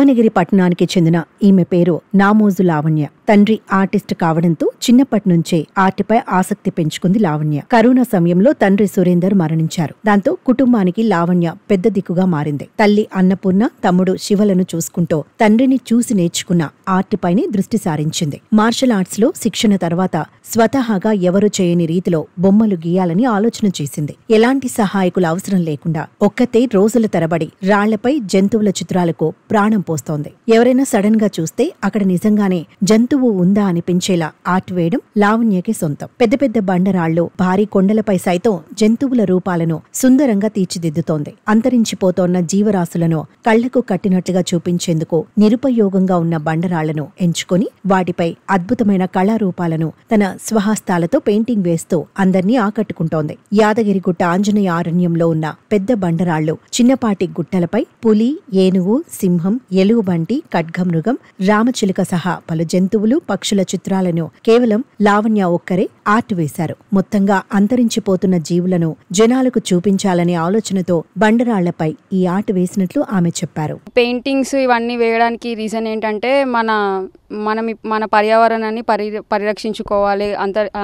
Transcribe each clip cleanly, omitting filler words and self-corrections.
భువనగిరి పట్టణానికి చెందిన ఈమె పేరు నామోజు లావణ్య. తండ్రి ఆర్టిస్ట్ కావడంతో చిన్నప్పటి నుంచే ఆర్ట్పై ఆసక్తి పెంచుకుంది లావణ్య. కరోనా సమయంలో తండ్రి సురేందర్ మరణించారు. దాంతో కుటుంబానికి లావణ్య పెద్ద దిక్కుగా మారింది. తల్లి అన్నపూర్ణ, తమ్ముడు శివలను చూసుకుంటూ తండ్రిని చూసి నేర్చుకున్న ఆర్ట్పైనే దృష్టి సారించింది. మార్షల్ ఆర్ట్స్ లో శిక్షణ తర్వాత స్వతహాగా ఎవరు చేయని రీతిలో బొమ్మలు గీయాలని ఆలోచన చేసింది. ఎలాంటి సహాయకుల అవసరం లేకుండా ఒక్కతే రోజుల తరబడి రాళ్లపై జంతువుల చిత్రాలకు ప్రాణం పోస్తోంది. ఎవరైనా సడన్ గా చూస్తే అక్కడ నిజంగానే జంతువు ఉందా అనిపించేలా ఆర్ట్ వేయడం లావణ్యకి సొంతం. పెద్ద పెద్ద బండరాళ్లు, భారీ కొండలపై సైతం జంతువుల రూపాలను సుందరంగా తీర్చిదిద్దుతోంది. అంతరించిపోతోన్న జీవరాశులను కళ్లకు కట్టినట్లుగా చూపించేందుకు నిరుపయోగంగా ఉన్న బండరాళ్లను ఎంచుకొని వాటిపై అద్భుతమైన కళారూపాలను తన స్వహస్తాలతో పెయింటింగ్ వేస్తూ అందర్నీ ఆకట్టుకుంటోంది. యాదగిరిగుట్ట ఆంజనేయ అరణ్యంలో ఉన్న పెద్ద బండరాళ్లు, చిన్నపాటి గుట్టలపై పులి, ఏనుగు, సింహం, ఎలుగుబంటి, ఖడ్గమృగం, రామచిలుక సహా పలు జంతువులు, పక్షుల చిత్రాలను కేవలం లావణ్య ఒక్కరే ఆర్ట్ వేశారు. మొత్తంగా అంతరించిపోతున్న జీవులను జనాలకు చూపించాలనే ఆలోచనతో బండరాళ్లపై ఈ ఆర్ట్ వేసినట్లు ఆమె చెప్పారు. పెయింటింగ్స్ ఇవన్నీ వేయడానికి రీజన్ ఏంటంటే మన పర్యావరణాన్ని పరిరక్షించుకోవాలి,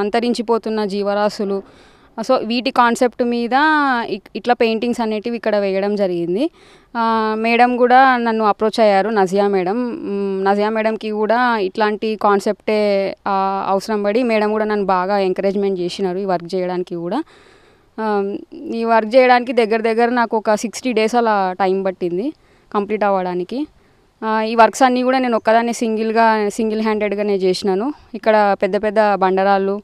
అంతరించిపోతున్న జీవరాశులు. సో వీటి కాన్సెప్ట్ మీద ఇట్లా పెయింటింగ్స్ అనేటివి ఇక్కడ వేయడం జరిగింది. మేడం కూడా నన్ను అప్రోచ్ అయ్యారు, నజియా మేడంకి కూడా ఇట్లాంటి కాన్సెప్టే అవసరం పడి మేడం కూడా నన్ను బాగా ఎంకరేజ్మెంట్ చేసినారు ఈ వర్క్ చేయడానికి కూడా. ఈ వర్క్ చేయడానికి దగ్గర నాకు ఒక 60 days అలా టైం పట్టింది కంప్లీట్ అవ్వడానికి. ఈ వర్క్స్ అన్నీ కూడా నేను ఒక్కదాన్ని సింగిల్ హ్యాండెడ్గానే చేసినాను. ఇక్కడ పెద్ద బండరాళ్ళు,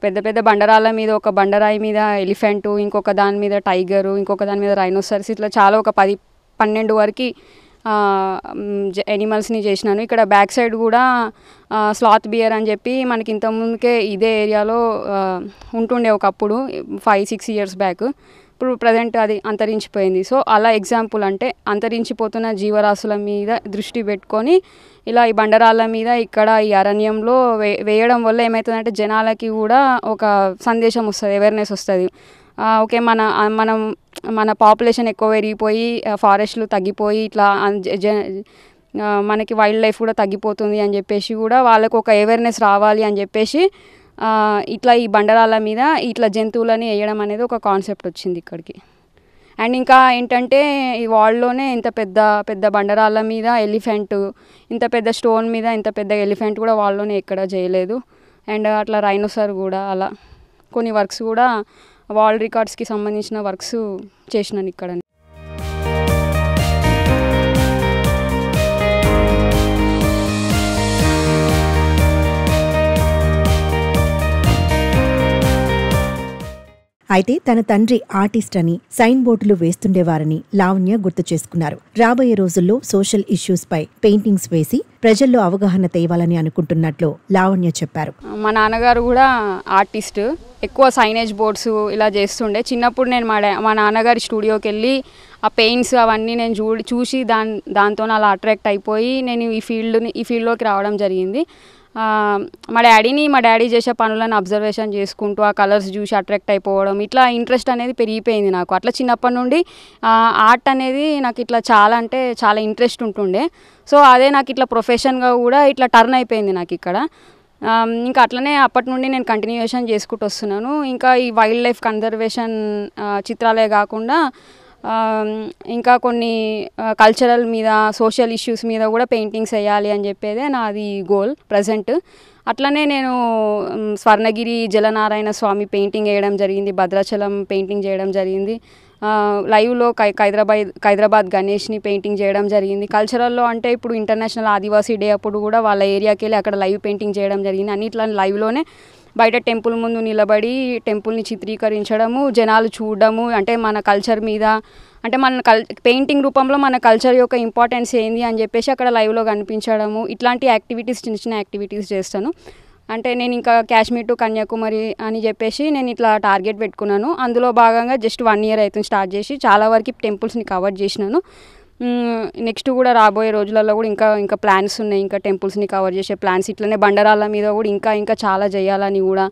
పెద్ద బండరాళ్ళ మీద ఒక బండరాయి మీద ఎలిఫెంటు, ఇంకొక దాని మీద టైగరు, ఇంకొక దాని మీద రైనోసరస్, ఇట్లా చాలా ఒక 10-12 వరకు ఎనిమల్స్ని చేసినాను. ఇక్కడ బ్యాక్ సైడ్ కూడా స్లాత్ బియర్ అని చెప్పి మనకి ఇంతకుముందుకే ఇదే ఏరియాలో ఉంటుండే ఒకప్పుడు 5-6 years బ్యాక్. ఇప్పుడు ప్రజెంట్ అది అంతరించిపోయింది. సో అలా ఎగ్జాంపుల్ అంటే అంతరించిపోతున్న జీవరాశుల మీద దృష్టి పెట్టుకొని ఇలా ఈ బండరాళ్ళ మీద ఇక్కడ ఈ అరణ్యంలో వేయడం వల్ల ఏమవుతుందంటే జనాలకి కూడా ఒక సందేశం వస్తుంది, అవేర్నెస్ వస్తుంది. ఓకే, మన పాపులేషన్ ఎక్కువ పెరిగిపోయి ఫారెస్ట్లు తగ్గిపోయి ఇట్లా మనకి వైల్డ్ లైఫ్ కూడా తగ్గిపోతుంది అని చెప్పేసి కూడా వాళ్ళకు ఒక అవేర్నెస్ రావాలి అని చెప్పేసి ఇట్లా ఈ బండరాళ్ళ మీద ఇట్లా జంతువులని వేయడం అనేది ఒక కాన్సెప్ట్ వచ్చింది ఇక్కడికి. అండ్ ఇంకా ఏంటంటే ఈ వాల్లోనే ఇంత పెద్ద బండరాళ్ళ మీద ఎలిఫెంట్, ఇంత పెద్ద స్టోన్ మీద ఇంత పెద్ద ఎలిఫెంట్ కూడా వాల్లోనే ఎక్కడ చేయలేదు. అండ్ అట్లా రైనోసర్ కూడా, అలా కొన్ని వర్క్స్ కూడా వాల్ రికార్డ్స్కి సంబంధించిన వర్క్స్ చేసినాను ఇక్కడ. అయితే తన తండ్రి ఆర్టిస్ట్ అని సైన్ బోర్డులు వేస్తుండేవారని లావణ్య గుర్తు చేసుకున్నారు. రాబోయే రోజుల్లో సోషల్ ఇష్యూస్ పై పెయింటింగ్స్ వేసి ప్రజల్లో అవగాహన తేవాలని అనుకుంటున్నట్లు లావణ్య చెప్పారు. మా నాన్నగారు కూడా ఆర్టిస్ట్, ఎక్కువ సైనేజ్ బోర్డ్స్ ఇలా చేస్తుండే. చిన్నప్పుడు నేను మా నాన్నగారి స్టూడియోకి వెళ్ళి ఆ పెయింట్స్ అవన్నీ నేను చూసి దాంతో అలా అట్రాక్ట్ అయిపోయి నేను ఈ ఫీల్డ్లోకి రావడం జరిగింది. మా డాడీ చేసే పనులను అబ్జర్వేషన్ చేసుకుంటూ ఆ కలర్స్ చూసి అట్రాక్ట్ అయిపోవడం, ఇట్లా ఇంట్రెస్ట్ అనేది పెరిగిపోయింది నాకు. అట్లా చిన్నప్పటి నుండి ఆర్ట్ అనేది నాకు ఇట్లా చాలా ఇంట్రెస్ట్ ఉంటుండే. సో అదే నాకు ఇట్లా ప్రొఫెషన్గా కూడా ఇట్లా టర్న్ అయిపోయింది నాకు ఇక్కడ. ఇంకా అట్లనే అప్పటి నుండి నేను కంటిన్యూషన్ చేసుకుంటూ వస్తున్నాను. ఇంకా ఈ వైల్డ్ లైఫ్ కన్జర్వేషన్ చిత్రాలే కాకుండా ఇంకా కొన్ని కల్చరల్ మీద, సోషల్ ఇష్యూస్ మీద కూడా పెయింటింగ్స్ వేయాలి అని చెప్పేదే నాది గోల్ ప్రజెంట్. అట్లనే నేను స్వర్ణగిరి జలనారాయణ స్వామి పెయింటింగ్ వేయడం జరిగింది, భద్రాచలం పెయింటింగ్ చేయడం జరిగింది, లైవ్లో హైదరాబాద్ గణేష్ని పెయింటింగ్ చేయడం జరిగింది. కల్చరల్లో అంటే ఇప్పుడు ఇంటర్నేషనల్ ఆదివాసీ డే అప్పుడు కూడా వాళ్ళ ఏరియాకి వెళ్ళి అక్కడ లైవ్ పెయింటింగ్ చేయడం జరిగింది. అన్నిట్లా లైవ్లోనే బయట టెంపుల్ ముందు నిలబడి టెంపుల్ని చిత్రీకరించడము, జనాలు చూడడము, అంటే మన కల్చర్ మీద, అంటే మన పెయింటింగ్ రూపంలో మన కల్చర్ యొక్క ఇంపార్టెన్స్ ఏంది అని చెప్పేసి అక్కడ లైవ్లో కనిపించడము, ఇట్లాంటి యాక్టివిటీస్, చిన్న యాక్టివిటీస్ చేస్తాను. అంటే నేను ఇంకా కాశ్మీర్ టు కన్యాకుమారి అని చెప్పేసి నేను ఇట్లా టార్గెట్ పెట్టుకున్నాను. అందులో భాగంగా జస్ట్ 1 year అవుతుంది స్టార్ట్ చేసి. చాలా వరకు టెంపుల్స్ని కవర్ చేసినాను. నెక్స్ట్ కూడా రాబోయే రోజులలో కూడా ఇంకా ప్లాన్స్ ఉన్నాయి, ఇంకా టెంపుల్స్ని కవర్ చేసే ప్లాన్స్. ఇట్లనే బండరాళ్ళ మీద కూడా ఇంకా చాలా చేయాలని కూడా,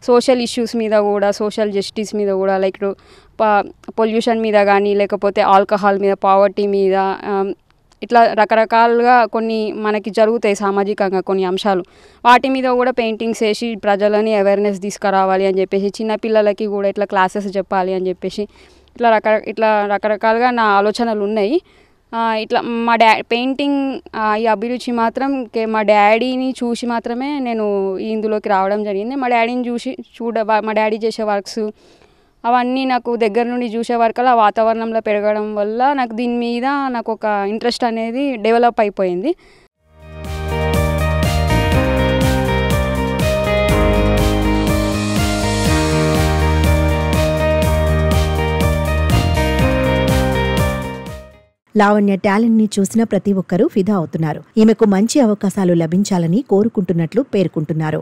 సోషల్ ఇష్యూస్ మీద కూడా, సోషల్ జస్టిస్ మీద కూడా, లైక్ పొల్యూషన్ మీద కానీ, లేకపోతే ఆల్కహాల్ మీద, పావర్టీ మీద, ఇట్లా రకరకాలుగా కొన్ని మనకి జరుగుతాయి సామాజికంగా కొన్ని అంశాలు, వాటి మీద కూడా పెయింటింగ్స్ వేసి ప్రజలని అవేర్నెస్ తీసుకురావాలి అని చెప్పేసి, చిన్నపిల్లలకి కూడా ఇట్లా క్లాసెస్ చెప్పాలి అని చెప్పేసి ఇట్లా రకరకాలుగా నా ఆలోచనలు ఉన్నాయి. ఇట్లా మా పెయింటింగ్ ఈ అభిరుచి మాత్రం మా డాడీని చూసి మాత్రమే నేను ఇందులోకి రావడం జరిగింది. మా డాడీని చూసి మా డాడీ చేసే వర్క్స్ అవన్నీ నాకు దగ్గర నుండి చూసే వరకల్లా వాతావరణంలో పెరగడం వల్ల నాకు దీని మీద నాకు ఒక ఇంట్రెస్ట్ అనేది డెవలప్ అయిపోయింది. లావణ్య టాలెంట్ ని చూసిన ప్రతి ఒక్కరూ ఫిదా అవుతున్నారు. ఈమెకు మంచి అవకాశాలు లభించాలని కోరుకుంటున్నట్లు పేర్కొంటున్నారు.